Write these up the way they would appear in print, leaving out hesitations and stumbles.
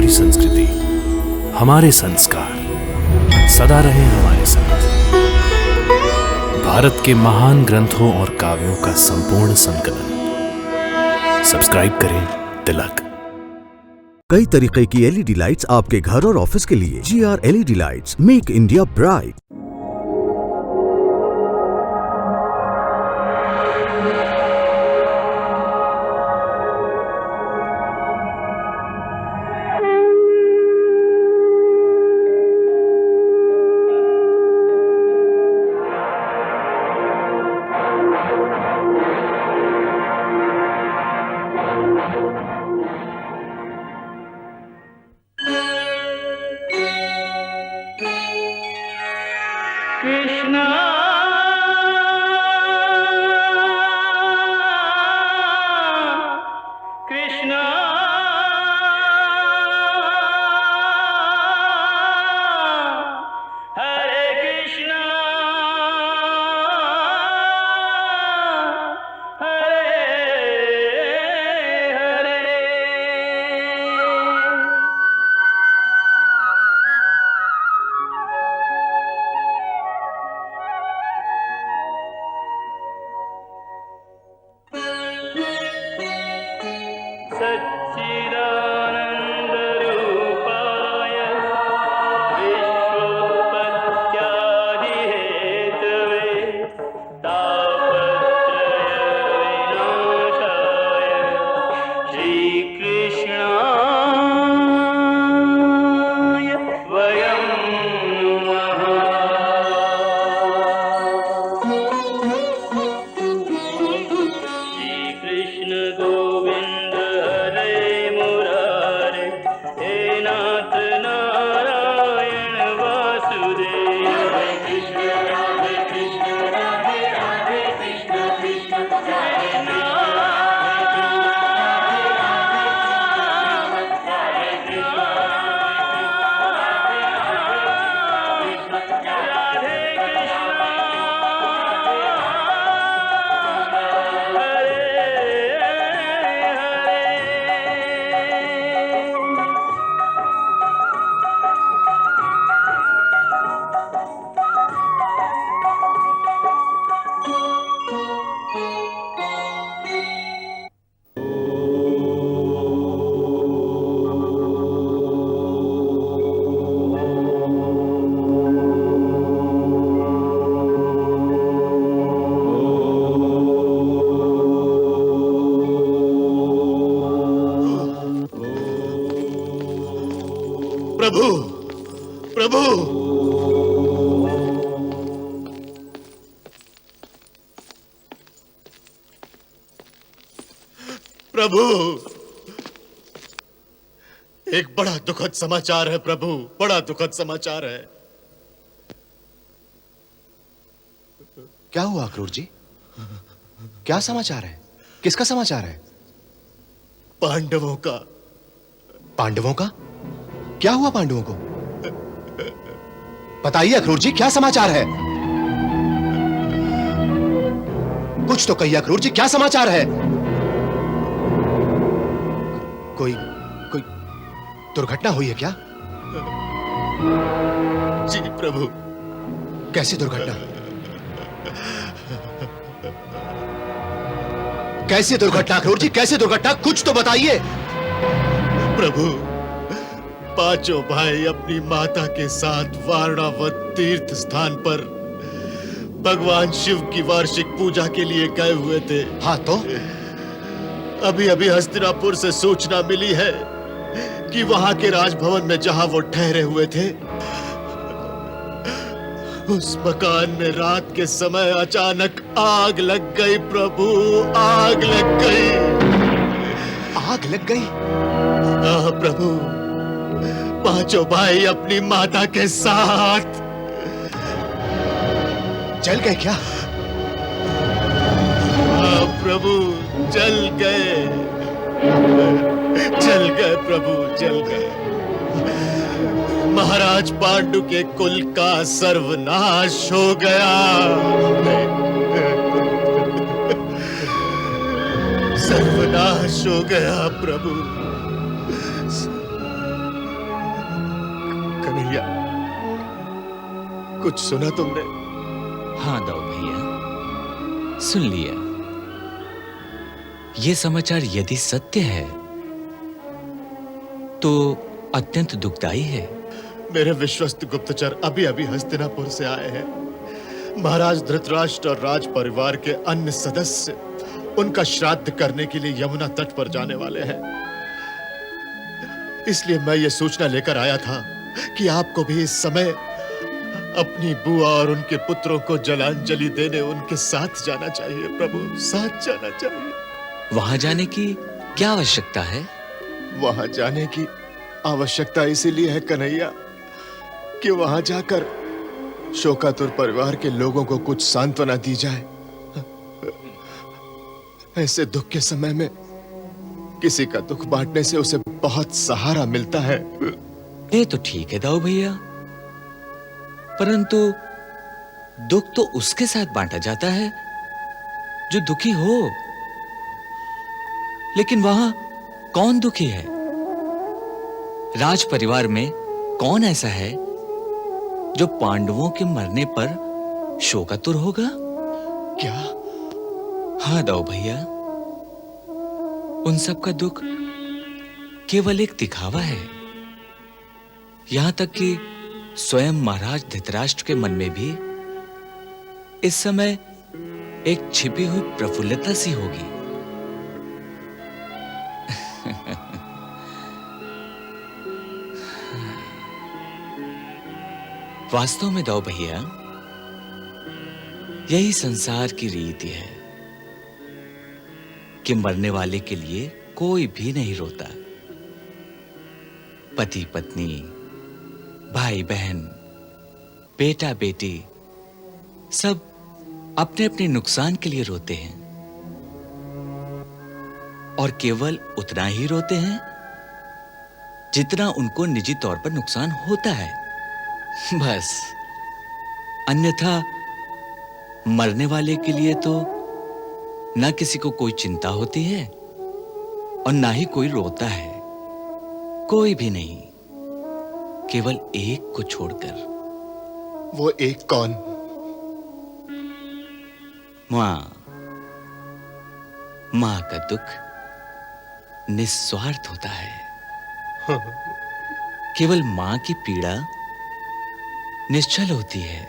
हमारी संस्कृति, हमारे संस्कार सदा रहे हमारे साथ। भारत के महान ग्रंथों और काव्यों का संपूर्ण संकलन। सब्सक्राइब करें तिलक। कई तरीके की एलईडी लाइट्स आपके घर और ऑफिस के लिए। GR LED lights, make India bright. Krishna Krishna Hare Krishna Hare Hare. सच्चिदानन्दरूपाय विश्वोत्पत्त्यादिहेतवे तापत्रयविनाशाय श्रीकृष्णाय वयं नमः। श्रीकृष्ण गोविंद हरे मुरारे, हे नाथ नारायण वासुदेव। हरे कृष्ण राधे कृष्ण कृष्ण हरे प्रभु प्रभु प्रभु, एक बड़ा दुखद समाचार है प्रभु, बड़ा दुखद समाचार है। क्या हुआ अक्रूर जी? क्या समाचार है? किसका समाचार है? पांडवों का। पांडवों का? क्या हुआ पांडवों को? बताइए अक्रूर जी, क्या समाचार है? कुछ तो कहिए अक्रूर जी, क्या समाचार है? कोई कोई दुर्घटना हुई है क्या? जी प्रभु। कैसी दुर्घटना? कैसी दुर्घटना अक्रूर जी, कैसी दुर्घटना? कुछ तो बताइए। प्रभु, पांचों भाई अपनी माता के साथ वारणावत तीर्थ स्थान पर भगवान शिव की वार्षिक पूजा के लिए गए हुए थे। हाँ तो? अभी अभी हस्तिनापुर से सूचना मिली है कि वहां के राजभवन में जहां वो ठहरे हुए थे, उस मकान में रात के समय अचानक आग लग गई प्रभु, आग लग गई। आग लग गई? हाँ प्रभु, पांचों भाई अपनी माता के साथ। जल गए क्या? हाँ प्रभु, जल गए, जल गए प्रभु, जल गए। महाराज पांडु के कुल का सर्वनाश हो गया। सर्वनाश हो गया प्रभु, कन्हैया, कुछ सुना तुमने? हाँ दाऊ भैया, सुन लिया। ये समाचार यदि सत्य है तो अत्यंत दुखदाई है। मेरे विश्वस्त गुप्तचर अभी अभी हस्तिनापुर से आए हैं। महाराज धृतराष्ट्र और राज परिवार के अन्य सदस्य उनका श्राद्ध करने के लिए यमुना तट पर जाने वाले हैं। इसलिए मैं ये सूचना लेकर आया था कि आपको भी इस समय अपनी बुआ और उनके पुत्रों को जलांजलि देने उनके साथ जाना चाहिए। प्रभु, साथ जाना चाहिए। वहां जाने की क्या आवश्यकता है? वहां जाने की आवश्यकता इसीलिए है कन्हैया कि वहां जाकर शोकातुर परिवार के लोगों को कुछ सांत्वना दी जाए। ऐसे दुख के समय में किसी का दुख बांटने से उसे बहुत सहारा मिलता है। ये तो ठीक है दाऊ भैया, परंतु दुख तो उसके साथ बांटा जाता है जो दुखी हो। लेकिन वहां कौन दुखी है? राज परिवार में कौन ऐसा है जो पांडवों के मरने पर शोकातुर होगा? क्या? हाँ दाऊ भैया, उन सब का दुख केवल एक दिखावा है। यहां तक कि स्वयं महाराज धृतराष्ट्र के मन में भी इस समय एक छिपी हुई प्रफुल्लता सी होगी। वास्तव में दाऊ भैया, यही संसार की रीति है कि मरने वाले के लिए कोई भी नहीं रोता। पति पत्नी, भाई बहन, बेटा बेटी सब अपने अपने नुकसान के लिए रोते हैं, और केवल उतना ही रोते हैं जितना उनको निजी तौर पर नुकसान होता है, बस। अन्यथा मरने वाले के लिए तो ना किसी को कोई चिंता होती है और ना ही कोई रोता है। कोई भी नहीं, केवल एक को छोड़कर। वो एक कौन? मां का दुख निस्वार्थ होता है। केवल मां की पीड़ा निश्चल होती है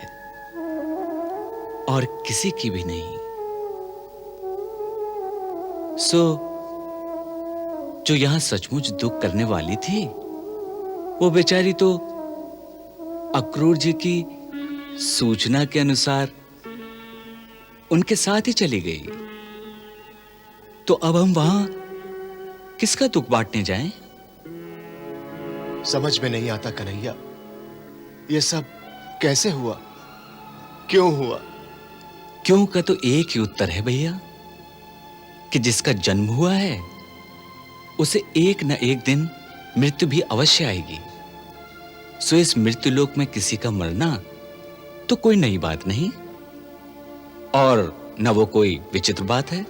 और किसी की भी नहीं। सो जो यहां सचमुच दुख करने वाली थी, वो बेचारी तो अक्रूर जी की सूचना के अनुसार उनके साथ ही चली गई। तो अब हम वहां किसका दुख बांटने जाएं? समझ में नहीं आता कन्हैया, ये सब कैसे हुआ, क्यों हुआ? क्यों का तो एक ही उत्तर है भैया, कि जिसका जन्म हुआ है उसे एक न एक दिन मृत्यु भी अवश्य आएगी। सो इस मृत्यु लोक में किसी का मरना तो कोई नई बात नहीं, और न वो कोई विचित्र बात है।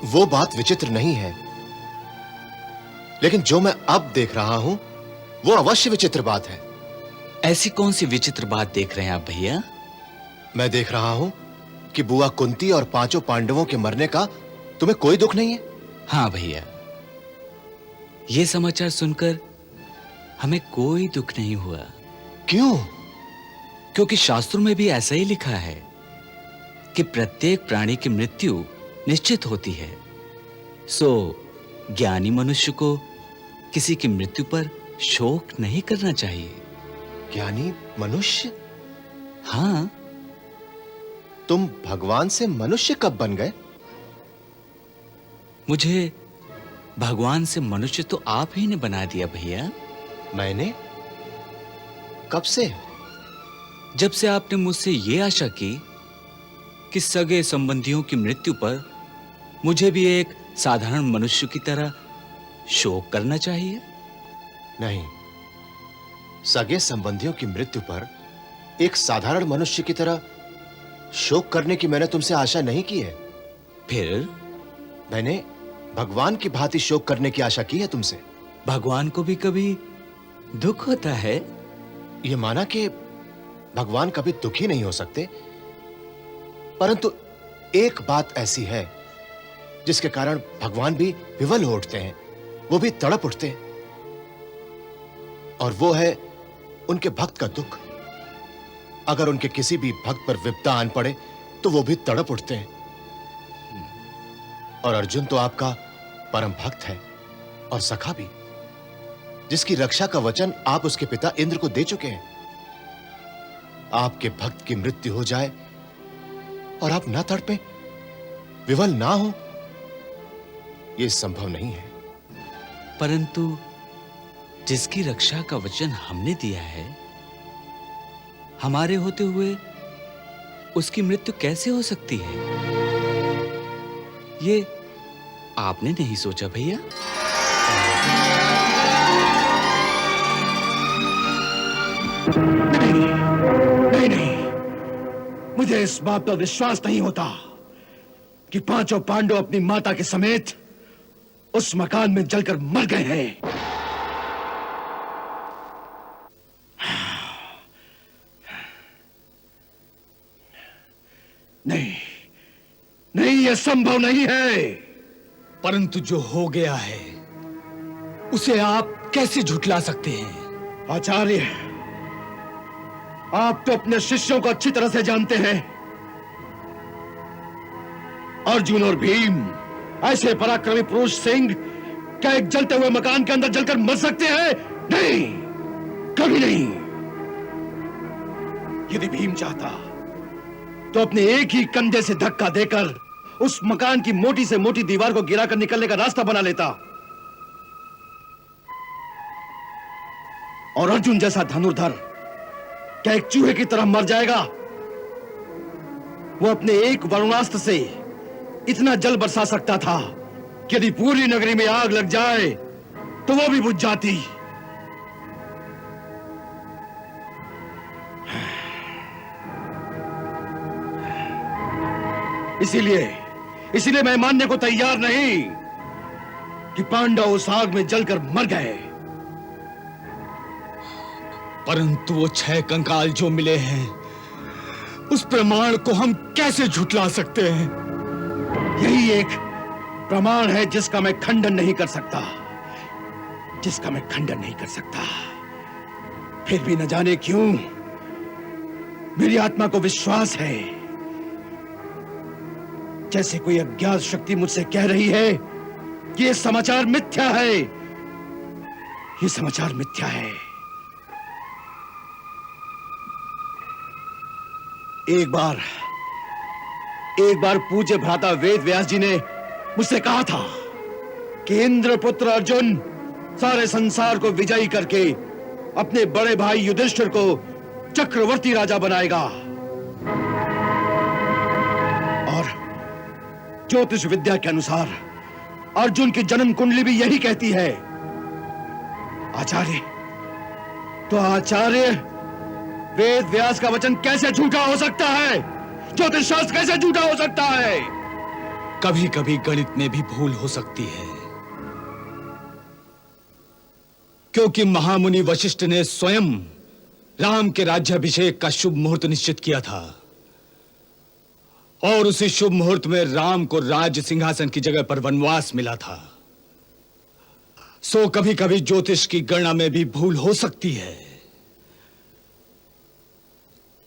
वो बात विचित्र नहीं है, लेकिन जो मैं अब देख रहा हूं वो अवश्य विचित्र बात है। ऐसी कौन सी विचित्र बात देख रहे हैं आप भैया? मैं देख रहा हूं कि बुआ कुंती और पांचों पांडवों के मरने का तुम्हें कोई दुख नहीं है। हाँ भैया, ये समाचार सुनकर हमें कोई दुख नहीं हुआ। क्यों? क्योंकि शास्त्रों में भी ऐसा ही लिखा है कि प्रत्येक प्राणी की मृत्यु निश्चित होती है। सो ज्ञानी मनुष्य को किसी की मृत्यु पर शोक नहीं करना चाहिए। ज्ञानी मनुष्य? हाँ। तुम भगवान से मनुष्य कब बन गए? मुझे भगवान से मनुष्य तो आप ही ने बना दिया भैया। मैंने? कब से? जब से आपने मुझसे यह आशा की कि सगे संबंधियों की मृत्यु पर मुझे भी एक साधारण मनुष्य की तरह शोक करना चाहिए। नहीं, सगे संबंधियों की मृत्यु पर एक साधारण मनुष्य की तरह शोक करने की मैंने तुमसे आशा नहीं की है। फिर मैंने भगवान की भांति शोक करने की आशा की है तुमसे। भगवान को भी कभी दुख होता है? यह माना कि भगवान कभी दुखी नहीं हो सकते, परंतु एक बात ऐसी है जिसके कारण भगवान भी विवल हो उठते हैं, वो भी तड़प उठते हैं, और वो है उनके भक्त का दुख। अगर उनके किसी भी भक्त पर विपदा आन पड़े तो वो भी तड़प उठते हैं। और अर्जुन तो आपका परम भक्त है और सखा भी, जिसकी रक्षा का वचन आप उसके पिता इंद्र को दे चुके हैं। आपके भक्त की मृत्यु हो जाए और आप ना तड़पें, विवल ना हो, यह संभव नहीं है। परंतु जिसकी रक्षा का वचन हमने दिया है, हमारे होते हुए उसकी मृत्यु कैसे हो सकती है? ये आपने नहीं सोचा भैया? नहीं, मुझे इस बात पर विश्वास नहीं होता कि पांचों पांडव अपनी माता के समेत उस मकान में जलकर मर गए हैं। नहीं, यह संभव नहीं है। परंतु जो हो गया है उसे आप कैसे झुठला सकते हैं? आचार्य, आप तो अपने शिष्यों को अच्छी तरह से जानते हैं। अर्जुन और भीम ऐसे पराक्रमी पुरुष सिंह क्या एक जलते हुए मकान के अंदर जलकर मर सकते हैं? नहीं, कभी नहीं। यदि भीम चाहता तो अपने एक ही कंधे से धक्का देकर उस मकान की मोटी से मोटी दीवार को गिराकर निकलने का रास्ता बना लेता। और अर्जुन जैसा धनुर्धर क्या एक चूहे की तरह मर जाएगा? वो अपने एक वरुणास्त्र से इतना जल बरसा सकता था कि यदि पूरी नगरी में आग लग जाए तो वो भी बुझ जाती। इसीलिए मैं मानने को तैयार नहीं कि पांडव उस आग में जलकर मर गए। परंतु वो 6 कंकाल जो मिले हैं, उस प्रमाण को हम कैसे झुठला सकते हैं? यही एक प्रमाण है जिसका मैं खंडन नहीं कर सकता। फिर भी न जाने क्यों मेरी आत्मा को विश्वास है, जैसे कोई अज्ञात शक्ति मुझसे कह रही है कि यह समाचार मिथ्या है। यह समाचार मिथ्या है। एक बार पूज्य भ्राता वेद व्यास जी ने मुझसे कहा था कि इंद्रपुत्र अर्जुन सारे संसार को विजयी करके अपने बड़े भाई युधिष्ठिर को चक्रवर्ती राजा बनाएगा। और ज्योतिष विद्या के अनुसार अर्जुन की जन्म कुंडली भी यही कहती है। आचार्य, वेद व्यास का वचन कैसे झूठा हो सकता है? ज्योतिष शास्त्र कैसे झूठा हो सकता है? कभी कभी गणित में भी भूल हो सकती है, क्योंकि महामुनि वशिष्ठ ने स्वयं राम के राज्याभिषेक का शुभ मुहूर्त निश्चित किया था, और उसी शुभ मुहूर्त में राम को राज्य सिंहासन की जगह पर वनवास मिला था। सो कभी कभी ज्योतिष की गणना में भी भूल हो सकती है,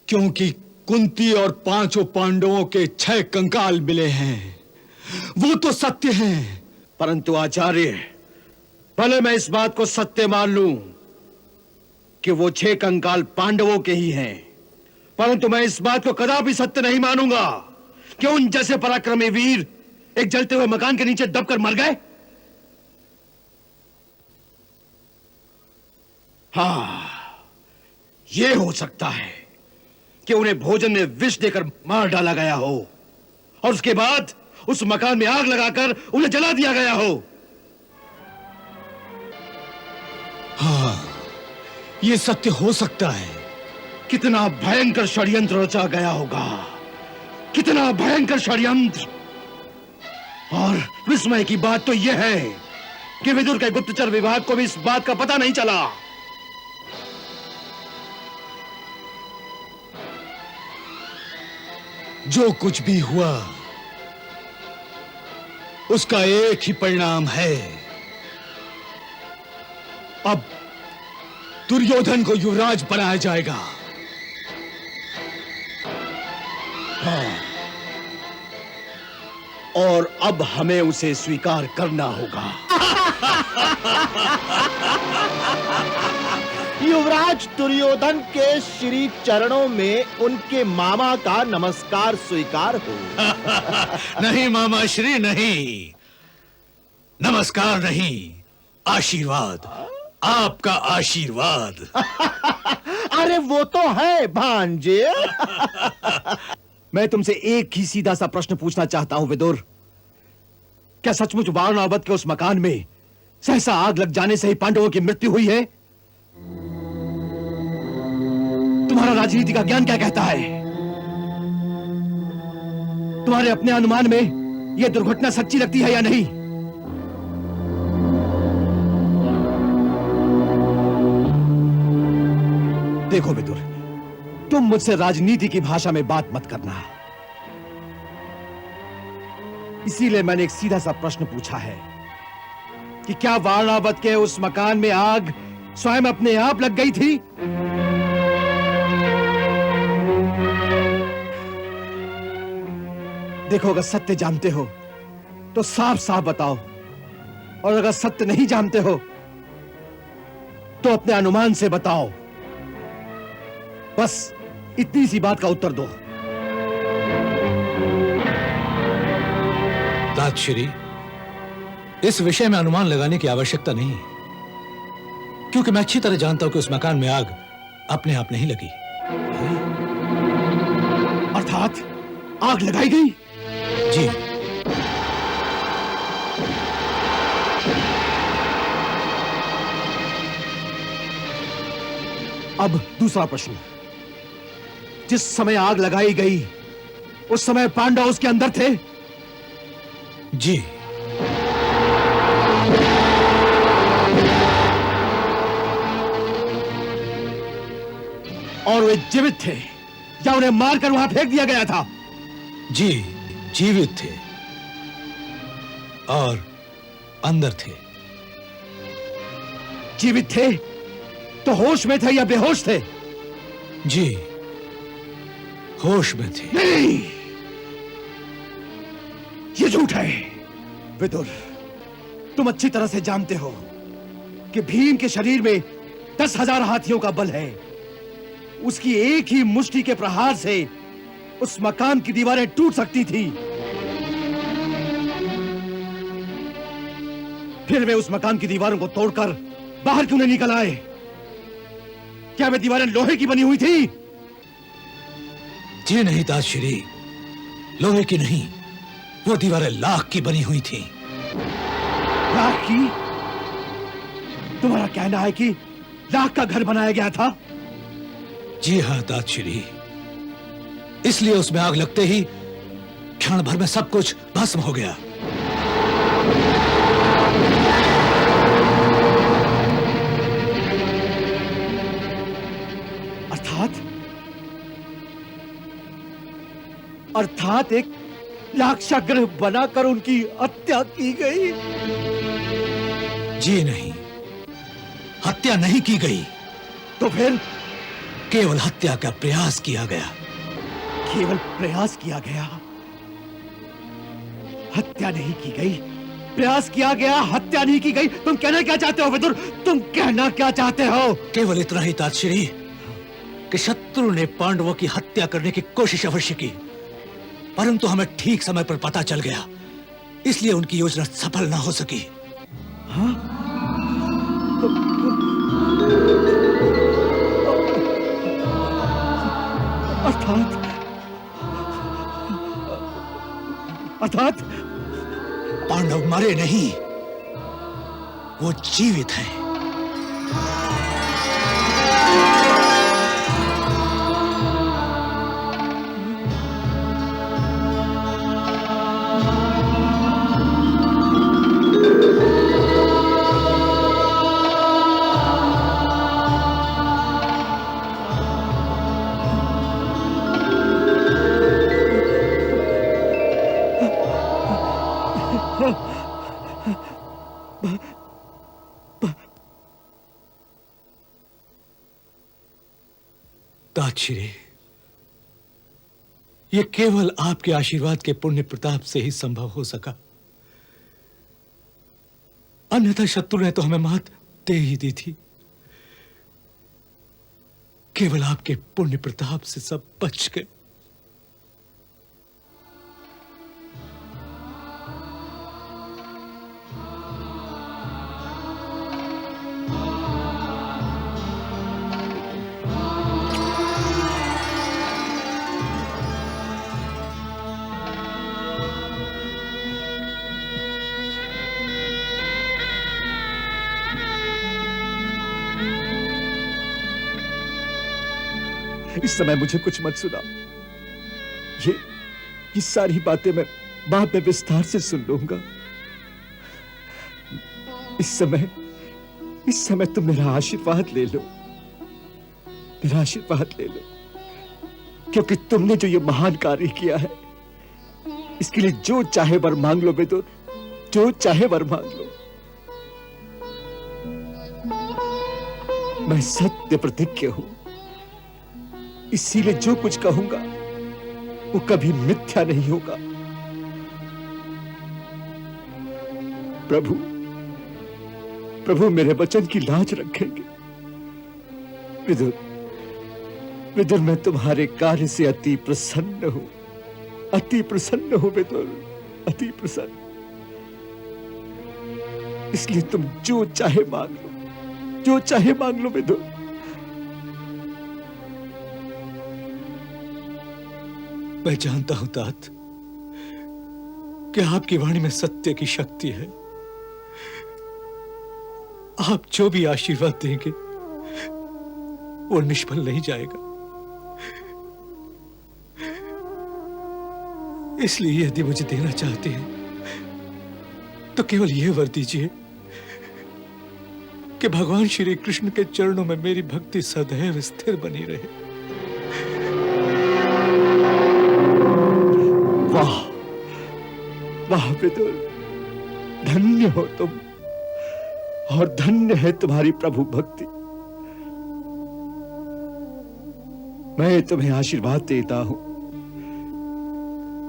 क्योंकि कुंती और 5 पांडवों के 6 कंकाल मिले हैं, वो तो सत्य हैं। परंतु आचार्य, भले मैं इस बात को सत्य मान लूं कि वो 6 कंकाल पांडवों के ही हैं, परंतु मैं इस बात को कदापि सत्य नहीं मानूंगा कि उन जैसे पराक्रमी वीर एक जलते हुए मकान के नीचे दबकर मर गए। हाँ, यह हो सकता है कि उन्हें भोजन में विष देकर मार डाला गया हो और उसके बाद उस मकान में आग लगाकर उन्हें जला दिया गया हो। हाँ, यह सत्य हो सकता है, कितना भयंकर षड्यंत्र रचा गया होगा, कितना भयंकर षड्यंत्र। और विस्मय की बात तो यह है कि विदुर के गुप्तचर विभाग को भी इस बात का पता नहीं चला। जो कुछ भी हुआ उसका एक ही परिणाम है। अब दुर्योधन को युवराज बनाया जाएगा। हाँ, और अब हमें उसे स्वीकार करना होगा। युवराज दुर्योधन के श्री चरणों में उनके मामा का नमस्कार स्वीकार हो। नहीं मामा श्री, नहीं, नमस्कार नहीं, आशीर्वाद, आपका आशीर्वाद। अरे वो तो है भांजे। मैं तुमसे एक ही सीधा सा प्रश्न पूछना चाहता हूं विदुर। क्या सचमुच वारणावत के उस मकान में सहसा आग लग जाने से ही पांडवों की मृत्यु हुई है? तुम्हारा राजनीति का ज्ञान क्या कहता है? तुम्हारे अपने अनुमान में यह दुर्घटना सच्ची लगती है या नहीं? देखो विदुर, तुम मुझसे राजनीति की भाषा में बात मत करना। इसीलिए मैंने एक सीधा सा प्रश्न पूछा है कि क्या वारणावत के उस मकान में आग स्वयं अपने आप लग गई थी? देखो, अगर सत्य जानते हो तो साफ साफ बताओ, और अगर सत्य नहीं जानते हो तो अपने अनुमान से बताओ। बस इतनी सी बात का उत्तर दो। तातश्री, इस विषय में अनुमान लगाने की आवश्यकता नहीं, क्योंकि मैं अच्छी तरह जानता हूं कि उस मकान में आग अपने आप नहीं लगी। अर्थात आग लगाई गई? जी। अब दूसरा प्रश्न। जिस समय आग लगाई गई उस समय पांडव उसके अंदर थे? जी। और वे जीवित थे या उन्हें मारकर वहां फेंक दिया गया था? जी, जीवित थे और अंदर थे। जीवित थे तो होश में थे या बेहोश थे? जी, होश में थे। नहीं, ये झूठ है। विदुर, तुम अच्छी तरह से जानते हो कि भीम के शरीर में 10,000 हाथियों का बल है। उसकी एक ही मुष्टि के प्रहार से उस मकान की दीवारें टूट सकती थी। फिर वे उस मकान की दीवारों को तोड़कर बाहर क्यों नहीं निकल आए? क्या वे दीवारें लोहे की बनी हुई थी? जी नहीं तातश्री, लोहे की नहीं, वो दीवारें लाख की बनी हुई थी। लाख की? तुम्हारा कहना है कि लाख का घर बनाया गया था? जी हाँ तातश्री, इसलिए उसमें आग लगते ही क्षण भर में सब कुछ भस्म हो गया। अर्थात एक लाक्षागृह बनाकर उनकी हत्या की गई? जी नहीं, हत्या नहीं की गई। तो फिर? केवल हत्या का प्रयास किया गया। केवल प्रयास किया गया? हत्या नहीं की गई, प्रयास किया गया, हत्या नहीं की गई। तुम कहना क्या चाहते हो विदुर? तुम कहना क्या चाहते हो? केवल इतना ही तातश्री कि शत्रु ने पांडवों की हत्या करने की कोशिश अवश्य की, परंतु हमें ठीक समय पर पता चल गया, इसलिए उनकी योजना सफल ना हो सकी। हाँ? अर्थात पांडव मरे नहीं, वो जीवित हैं। ताजश्री, ये केवल आपके आशीर्वाद के पुण्य प्रताप से ही संभव हो सका, अन्यथा शत्रु ने तो हमें मात दे ही दी थी। केवल आपके पुण्य प्रताप से सब बच गए। इस समय मुझे कुछ मत सुना। ये सारी बातें मैं बाद में विस्तार से सुन लूंगा। इस समय तुम मेरा आशीर्वाद ले लो, मेरा आशीर्वाद ले लो, क्योंकि तुमने जो ये महान कार्य किया है, इसके लिए जो चाहे वर मांग लो विदुर, जो चाहे वर मांग लो। मैं सत्य प्रतिज्ञ हूं, इसीलिए जो कुछ कहूंगा वो कभी मिथ्या नहीं होगा। प्रभु प्रभु मेरे वचन की लाज रखेंगे। विदुर विदुर, मैं तुम्हारे कार्य से अति प्रसन्न हूं, अति प्रसन्न हूं विदुर, अति प्रसन्न। इसलिए तुम जो चाहे मांग लो, जो चाहे मांग लो विदुर। मैं जानता हूं तात कि आपकी वाणी में सत्य की शक्ति है। आप जो भी आशीर्वाद देंगे वो निष्फल नहीं जाएगा। इसलिए यदि मुझे देना चाहते हैं तो केवल यह वर दीजिए कि भगवान श्री कृष्ण के चरणों में मेरी भक्ति सदैव स्थिर बनी रहे। वाह वाह विदुर, धन्य हो तुम, और धन्य है तुम्हारी प्रभु भक्ति। मैं तुम्हें आशीर्वाद देता हूं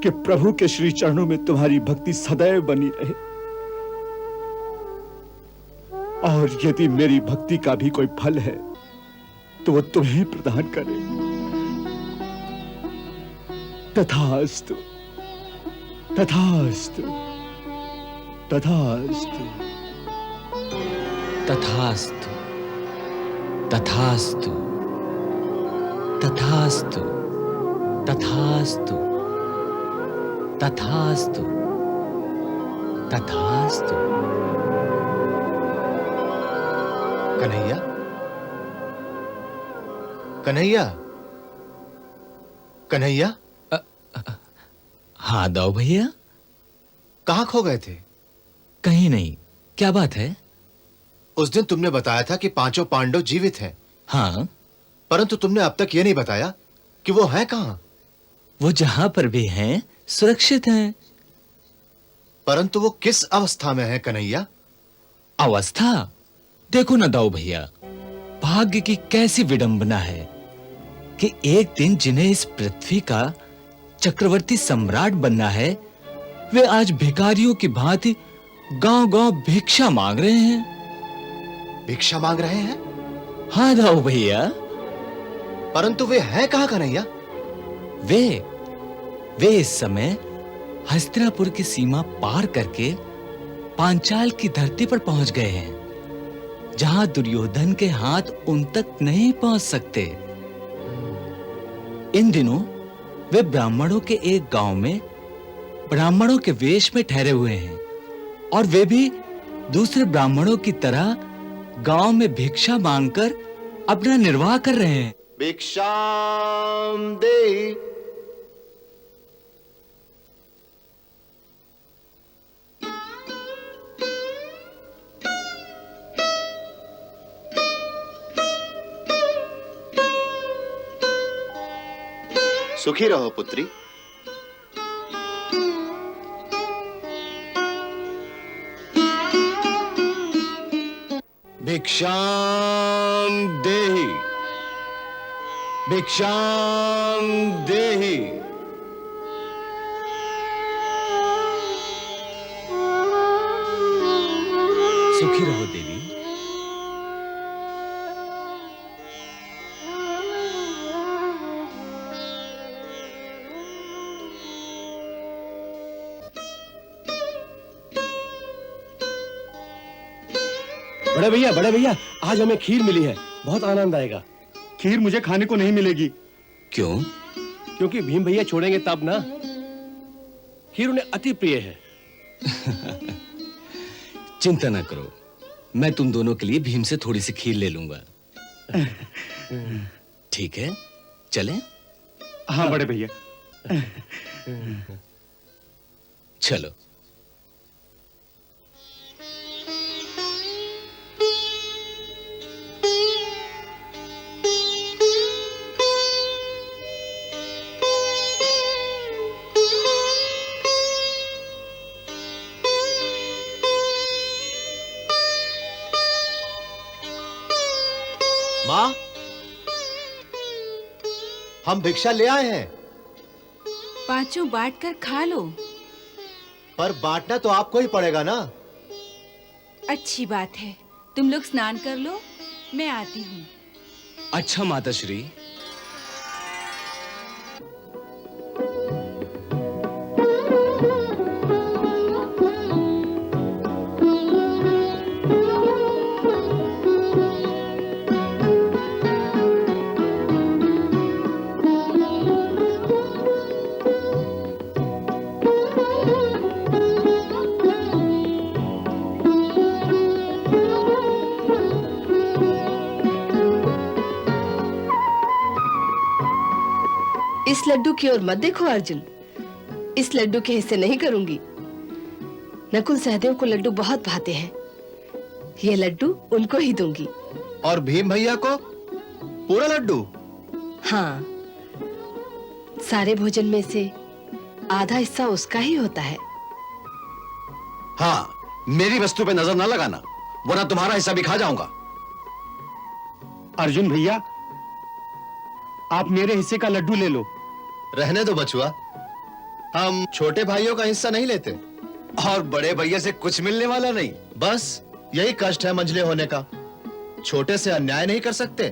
कि प्रभु के श्री चरणों में तुम्हारी भक्ति सदैव बनी रहे, और यदि मेरी भक्ति का भी कोई फल है तो वो तुम्हें प्रदान करे। तथास्तु तथास्तु तथास्तु तथास्तु तथास्तु तथास्तु तथास्तु तथास्तु तथास्तु। कन्हैया, कन्हैया, कन्हैया। हाँ दाऊ भैया। कहां खो गए थे? कहीं नहीं। क्या बात है? उस दिन तुमने बताया था कि पांचों पांडव जीवित हैं। हाँ, परंतु तुमने अब तक यह नहीं बताया कि वो हैं कहां। वो जहां पर भी हैं सुरक्षित हैं। परंतु वो किस अवस्था में है कन्हैया? अवस्था देखो ना दाऊ भैया, भाग्य की कैसी विडंबना है कि एक दिन जिन्हें इस पृथ्वी का चक्रवर्ती सम्राट बनना है, वे आज भिखारियों की भांति गांव-गांव भिक्षा मांग रहे हैं। भिक्षा मांग रहे हैं? हाँ दाऊ भैया। परंतु वे हैं कहां कन्हैया? वे इस समय हस्तिनापुर की सीमा पार करके पांचाल की धरती पर पहुंच गए हैं, जहां दुर्योधन के हाथ उन तक नहीं पहुंच सकते। इन दिनों वे ब्राह्मणों के एक गांव में ब्राह्मणों के वेश में ठहरे हुए हैं, और वे भी दूसरे ब्राह्मणों की तरह गांव में भिक्षा मांगकर अपना निर्वाह कर रहे हैं। भिक्षाम देहि। सुखी रहो पुत्री। भिक्षाम देहि। भिक्षां देहि। सुखी रहो देवी। बड़े भैया आज हमें खीर मिली है, बहुत आनंद आएगा। खीर मुझे खाने को नहीं मिलेगी। क्यों? क्योंकि भीम भैया छोड़ेंगे तब ना। खीर उन्हें अति प्रिय है। चिंता न करो, मैं तुम दोनों के लिए भीम से थोड़ी सी खीर ले लूंगा। ठीक है, चलें? हाँ बड़े भैया। चलो। माँ, हम भिक्षा ले आए हैं। पांचों बांट कर खा लो। पर बांटना तो आपको ही पड़ेगा ना। अच्छी बात है, तुम लोग स्नान कर लो, मैं आती हूँ। अच्छा माताश्री। इस लड्डू की ओर मत देखो अर्जुन, इस लड्डू के हिस्से नहीं करूंगी। नकुल सहदेव को लड्डू बहुत भाते हैं, ये लड्डू उनको ही दूंगी। और भीम भैया को पूरा लड्डू? हाँ, सारे भोजन में से आधा हिस्सा उसका ही होता है। हाँ, मेरी वस्तु पे नजर ना लगाना, वरना तुम्हारा हिस्सा भी खा जाऊंगा। अर्जुन भैया, आप मेरे हिस्से का लड्डू ले लो। रहने दो बचुआ, हम छोटे भाइयों का हिस्सा नहीं लेते और बड़े भैया से कुछ मिलने वाला नहीं। बस यही कष्ट है मंझले होने का। छोटे से अन्याय नहीं कर सकते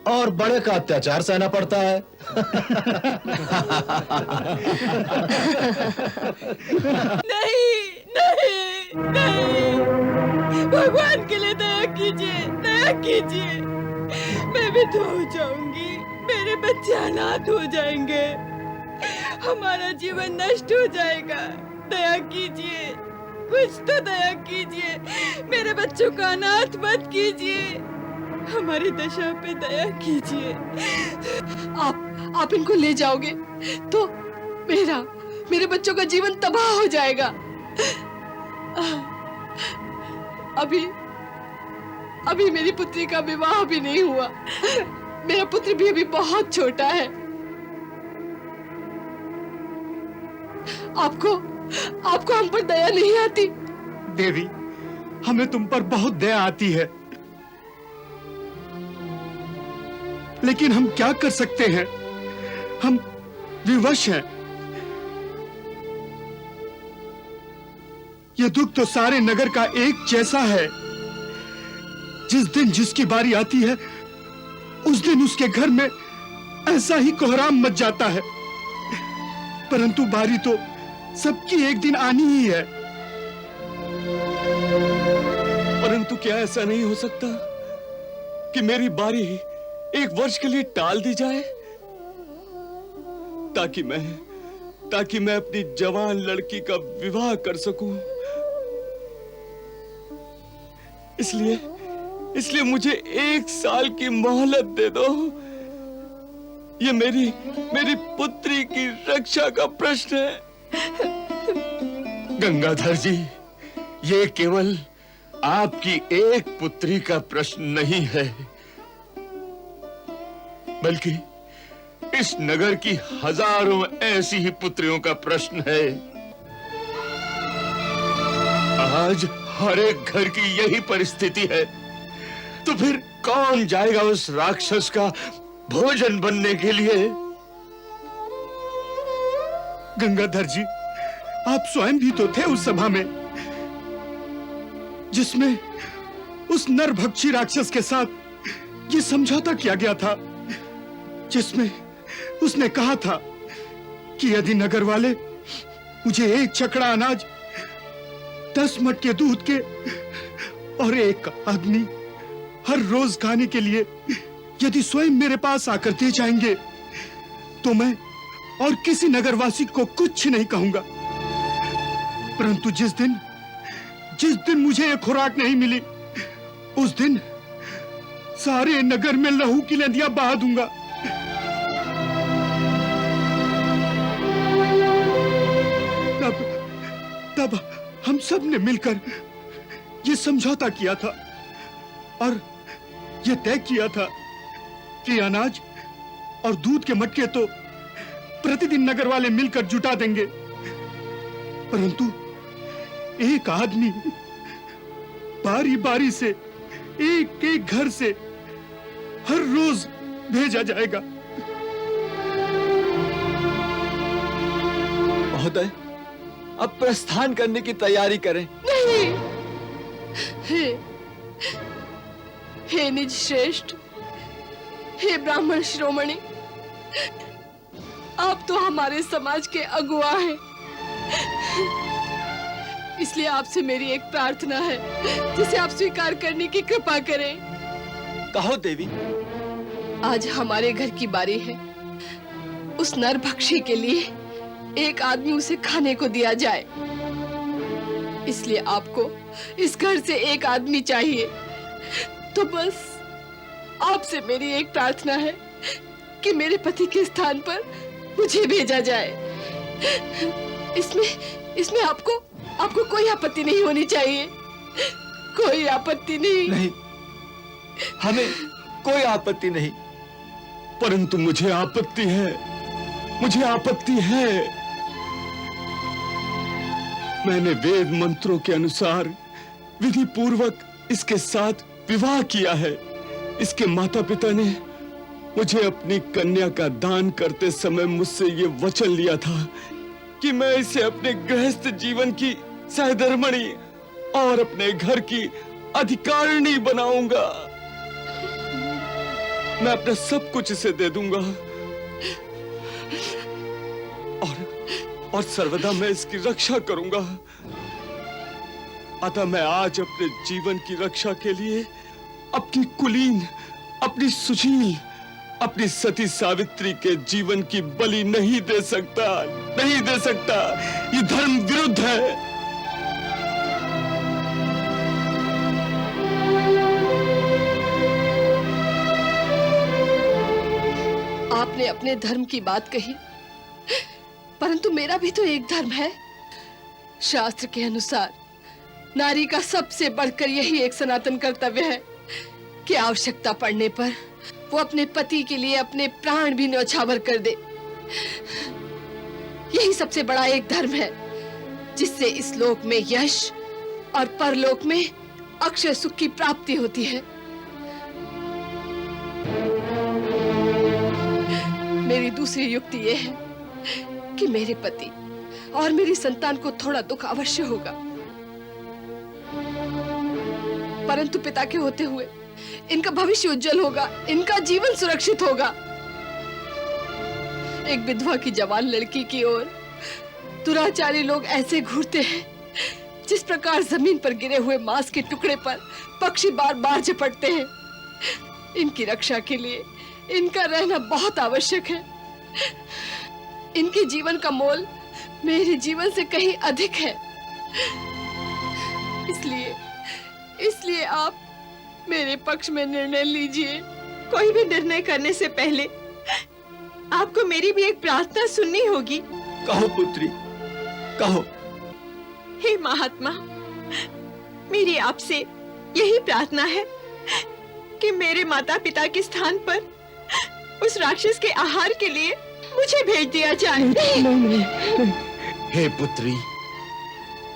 और बड़े का अत्याचार सहना पड़ता है। नहीं नहीं नहीं, भगवान के लिए दया कीजिए, दया कीजिए। मैं भी तो हो जाऊंगी, मेरे बच्चे अनाथ हो जाएंगे, हमारा जीवन नष्ट हो जाएगा। दया कीजिए, कुछ तो दया कीजिए, मेरे बच्चों का अनाथ मत कीजिए, हमारी दशा पे दया कीजिए। आप इनको ले जाओगे तो मेरे बच्चों का जीवन तबाह हो जाएगा। अभी मेरी पुत्री का विवाह भी नहीं हुआ, मेरा पुत्र भी अभी बहुत छोटा है। आपको हम पर दया नहीं आती? देवी, हमें तुम पर बहुत दया आती है, लेकिन हम क्या कर सकते हैं? हम विवश हैं। यह दुख तो सारे नगर का एक जैसा है। जिस दिन जिसकी बारी आती है, उस दिन उसके घर में ऐसा ही कोहराम मच जाता है। परंतु बारी तो सबकी एक दिन आनी ही है। परंतु क्या ऐसा नहीं हो सकता कि मेरी बारी एक वर्ष के लिए टाल दी जाए, ताकि मैं अपनी जवान लड़की का विवाह कर सकूं। इसलिए मुझे 1 साल की मोहलत दे दो। ये मेरी पुत्री की रक्षा का प्रश्न है। गंगाधर जी, ये केवल आपकी एक पुत्री का प्रश्न नहीं है, बल्कि इस नगर की हजारों ऐसी ही पुत्रियों का प्रश्न है। आज हर एक घर की यही परिस्थिति है, तो फिर कौन जाएगा उस राक्षस का भोजन बनने के लिए। गंगाधर जी, आप स्वयं भी तो थे उस सभा में जिसमें उस नरभक्षी राक्षस के साथ ये समझौता किया गया था, जिसमें उसने कहा था कि यदि नगर वाले मुझे 1 चकड़ा अनाज, 10 मटके दूध के और 1 आदमी हर रोज खाने के लिए यदि स्वयं मेरे पास आकर दे जाएंगे तो मैं और किसी नगरवासी को कुछ नहीं कहूंगा। परंतु जिस दिन मुझे ये खुराक नहीं मिली, उस दिन सारे नगर में लहू की नदियां बहा दूंगा। तब हम सब ने मिलकर ये समझौता किया था और ये तय किया था कि अनाज और दूध के मटके तो प्रतिदिन नगर वाले मिलकर जुटा देंगे, परंतु एक आदमी बारी बारी से एक एक घर से हर रोज भेजा जाएगा। महोदय, अब प्रस्थान करने की तैयारी करें। नहीं, हे निज श्रेष्ठ, हे ब्राह्मण शिरोमणि, आप तो हमारे समाज के अगुआ हैं। इसलिए आपसे मेरी एक प्रार्थना है जिसे आप स्वीकार करने की कृपा करें। कहो देवी। आज हमारे घर की बारी है। उस नरभक्षी के लिए एक आदमी उसे खाने को दिया जाए, इसलिए आपको इस घर से एक आदमी चाहिए। तो बस आपसे मेरी एक प्रार्थना है कि मेरे पति के स्थान पर मुझे भेजा जाए। इसमें आपको कोई आपत्ति नहीं होनी चाहिए। कोई आपत्ति नहीं। नहीं, हमें कोई आपत्ति नहीं। परंतु मुझे आपत्ति है, मुझे आपत्ति है। मैंने वेद मंत्रों के अनुसार विधि पूर्वक इसके साथ विवाह किया है। इसके माता पिता ने मुझे अपनी कन्या का दान करते समय मुझसे ये वचन लिया था कि मैं इसे अपने गृहस्थ जीवन की सहधर्मणी और अपने घर की अधिकारिणी बनाऊंगा। मैं अपना सब कुछ इसे दे दूंगा और सर्वदा मैं इसकी रक्षा करूंगा। अतः मैं आज अपने जीवन की रक्षा के लिए अपनी कुलीन, अपनी सुशील, अपनी सती सावित्री के जीवन की बलि नहीं दे सकता, नहीं दे सकता। ये धर्म विरुद्ध है। आपने अपने धर्म की बात कही, परंतु मेरा भी तो एक धर्म है। शास्त्र के अनुसार नारी का सबसे बढ़कर यही एक सनातन कर्तव्य है कि आवश्यकता पड़ने पर वो अपने पति के लिए अपने प्राण भी न्यौछावर कर दे। यही सबसे बड़ा एक धर्म है जिससे इस लोक में यश और परलोक में अक्षय सुख की प्राप्ति होती है। मेरी दूसरी युक्ति यह है कि मेरे पति और मेरी संतान को थोड़ा दुख अवश्य होगा, परंतु पिता के होते हुए इनका भविष्य उज्जवल होगा, इनका जीवन सुरक्षित होगा। एक विधवा की जवान लड़की की ओर दुराचारी लोग ऐसे घूरते हैं जिस प्रकार जमीन पर गिरे हुए मांस के टुकड़े पर पक्षी बार बार झपटते हैं। इनकी रक्षा के लिए इनका रहना बहुत आवश्यक है। इनके जीवन का मोल मेरे जीवन से कहीं अधिक है। इसलिए आप मेरे पक्ष में निर्णय लीजिए। कोई भी निर्णय करने से पहले आपको मेरी भी एक प्रार्थना सुननी होगी। कहो पुत्री, कहो। हे महात्मा, मेरी आपसे यही प्रार्थना है कि मेरे माता पिता के स्थान पर उस राक्षस के आहार के लिए मुझे भेज दिया जाए। हे पुत्री,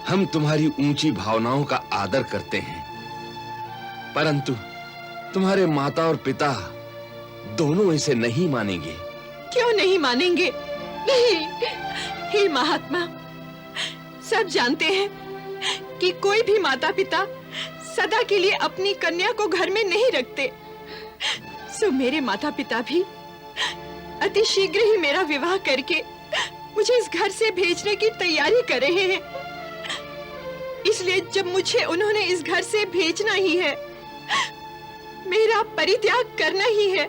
हम तुम्हारी ऊंची भावनाओं का आदर करते हैं, परंतु तुम्हारे माता और पिता दोनों इसे नहीं मानेंगे। क्यों नहीं मानेंगे? नहीं, हे महात्मा, सब जानते हैं कि कोई भी माता पिता सदा के लिए अपनी कन्या को घर में नहीं रखते। सो मेरे माता पिता भी अति शीघ्र ही मेरा विवाह करके मुझे इस घर से भेजने की तैयारी कर रहे हैं। इसलिए जब मुझे उन्होंने इस घर से भेजना ही है, मेरा परित्याग करना ही है,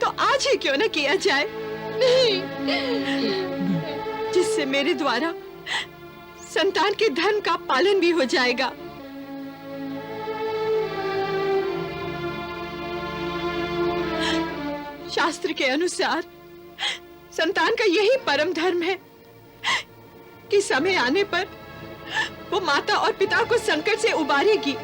तो आज ही क्यों न किया जाए। नहीं, जिससे मेरे द्वारा संतान के धर्म का पालन भी हो जाएगा। शास्त्र के अनुसार संतान का यही परम धर्म है कि समय आने पर वो माता और पिता को संकट से उबारेगी।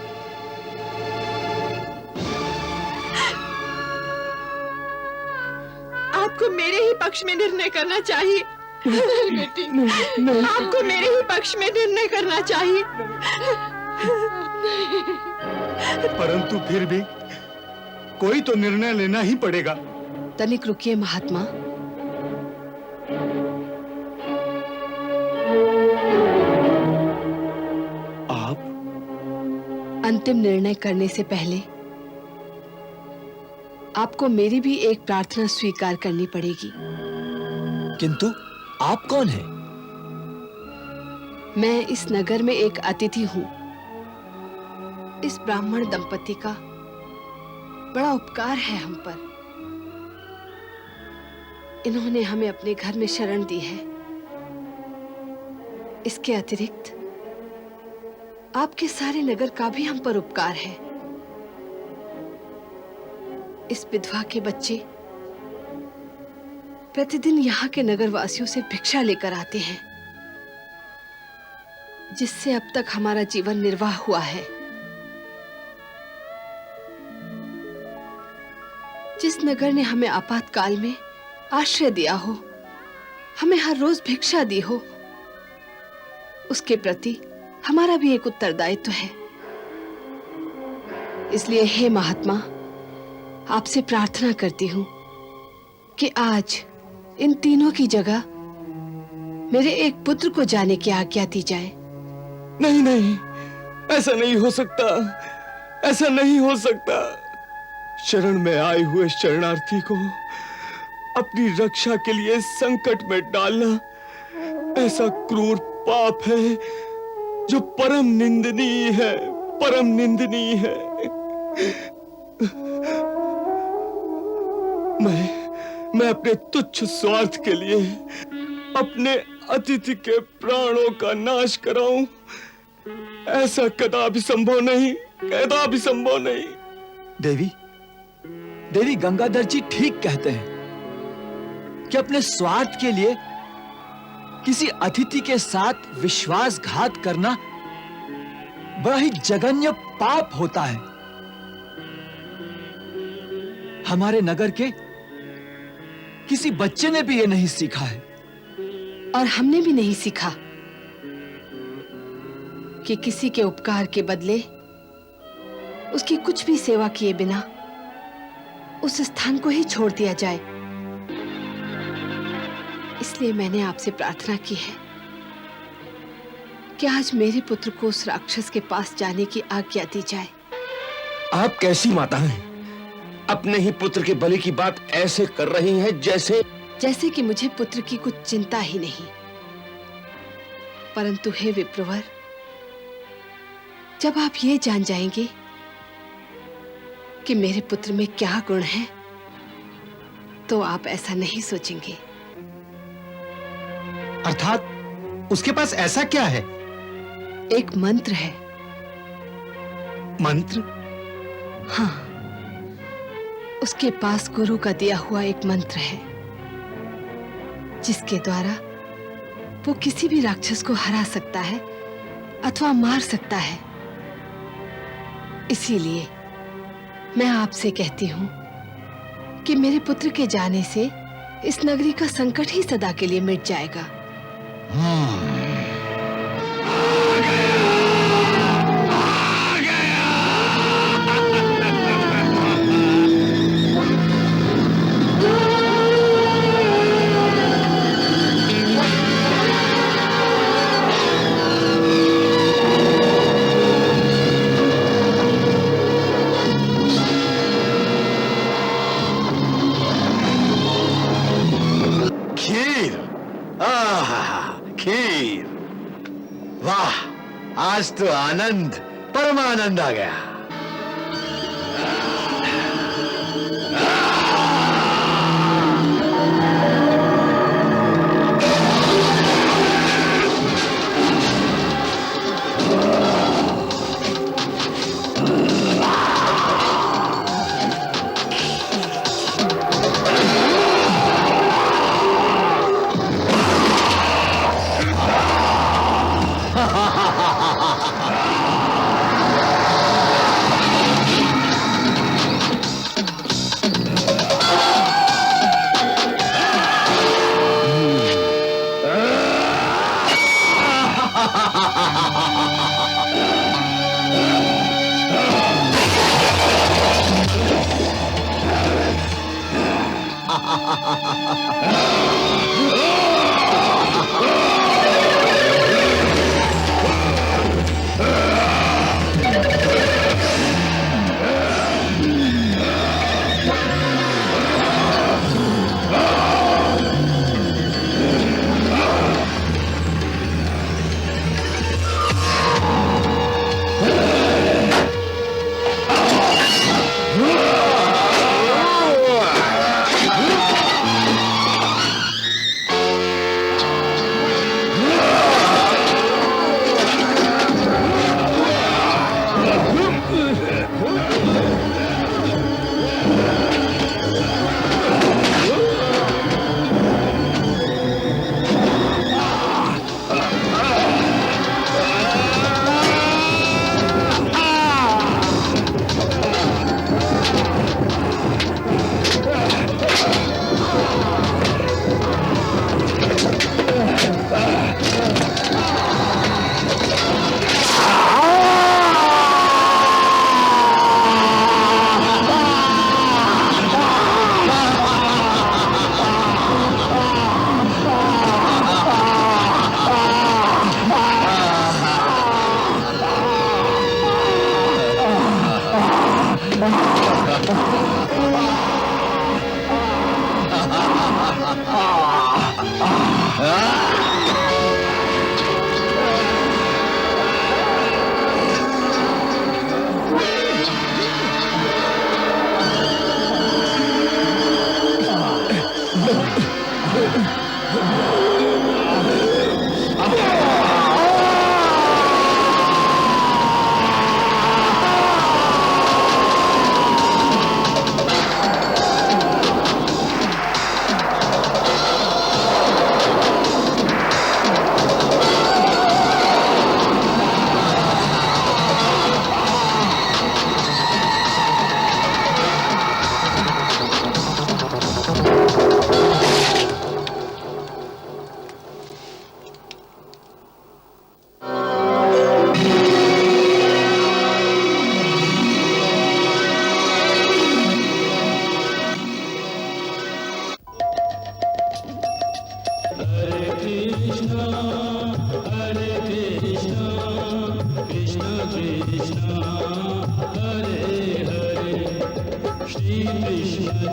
आपको मेरे ही पक्ष में निर्णय करना चाहिए। बेटी, आपको मेरे ही पक्ष में निर्णय करना चाहिए। परंतु फिर भी कोई तो निर्णय लेना ही पड़ेगा। तनिक रुकिए महात्मा। आप अंतिम निर्णय करने से पहले आपको मेरी भी एक प्रार्थना स्वीकार करनी पड़ेगी। किंतु आप कौन हैं? मैं इस नगर में एक अतिथि हूं। इस ब्राह्मण दंपति का बड़ा उपकार है हम पर। इन्होंने हमें अपने घर में शरण दी है। इसके अतिरिक्त आपके सारे नगर का भी हम पर उपकार है। इस विधवा के बच्चे प्रतिदिन यहाँ के नगर वासियों से भिक्षा लेकर आते हैं, जिससे अब तक हमारा जीवन निर्वाह हुआ है। जिस नगर ने हमें आपातकाल में आश्रय दिया हो, हमें हर रोज भिक्षा दी हो, उसके प्रति हमारा भी एक उत्तरदायित्व है। इसलिए हे महात्मा, आपसे प्रार्थना करती हूं कि आज इन तीनों की जगह मेरे एक पुत्र को जाने की आज्ञा दी जाए। नहीं नहीं, ऐसा नहीं हो सकता, ऐसा नहीं हो सकता। शरण में आए हुए शरणार्थी को अपनी रक्षा के लिए संकट में डालना ऐसा क्रूर पाप है जो परम निंदनीय है, परम निंदनीय है। मैं अपने तुच्छ स्वार्थ के लिए अपने अतिथि के प्राणों का नाश कराऊं, ऐसा कदापि संभव नहीं, कदापि संभव नहीं। देवी गंगाधर जी ठीक कहते हैं कि अपने स्वार्थ के लिए किसी अतिथि के साथ विश्वासघात करना बड़ा ही जघन्य पाप होता है। हमारे नगर के किसी बच्चे ने भी ये नहीं सीखा है, और हमने भी नहीं सीखा कि किसी के उपकार के बदले उसकी कुछ भी सेवा किए बिना उस स्थान को ही छोड़ दिया जाए। इसलिए मैंने आपसे प्रार्थना की है कि आज मेरे पुत्र को उस राक्षस के पास जाने की आज्ञा दी जाए। आप कैसी माता हैं? अपने ही पुत्र के बलि की बात ऐसे कर रही हैं जैसे कि मुझे पुत्र की कुछ चिंता ही नहीं। परंतु हे विप्रवर, जब आप ये जान जाएंगे कि मेरे पुत्र में क्या गुण है, तो आप ऐसा नहीं सोचेंगे। अर्थात उसके पास ऐसा क्या है? एक मंत्र है। मंत्र? हाँ, उसके पास गुरु का दिया हुआ एक मंत्र है, जिसके द्वारा वो किसी भी राक्षस को हरा सकता है अथवा मार सकता है। इसीलिए मैं आपसे कहती हूं कि मेरे पुत्र के जाने से इस नगरी का संकट ही सदा के लिए मिट जाएगा। आज तो आनंद, परमानंद आ गया।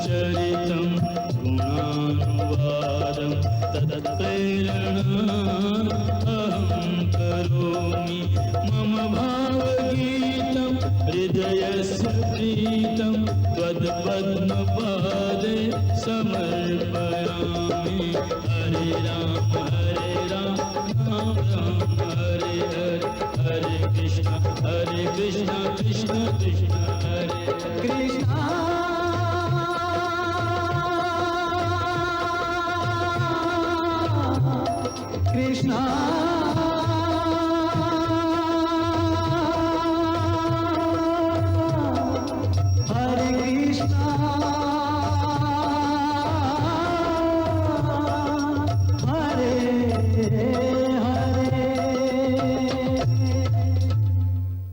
चरितं गुणानुवादं तत्प्रेरणा अहं करोमि मम भावगीतं हृदयस्य प्रीतं त्वत्पद्मपादे समर्पयामि। हरे राम राम राम हरे हरे, हरे कृष्ण कृष्ण कृष्ण हरे कृष्ण। कृष्णा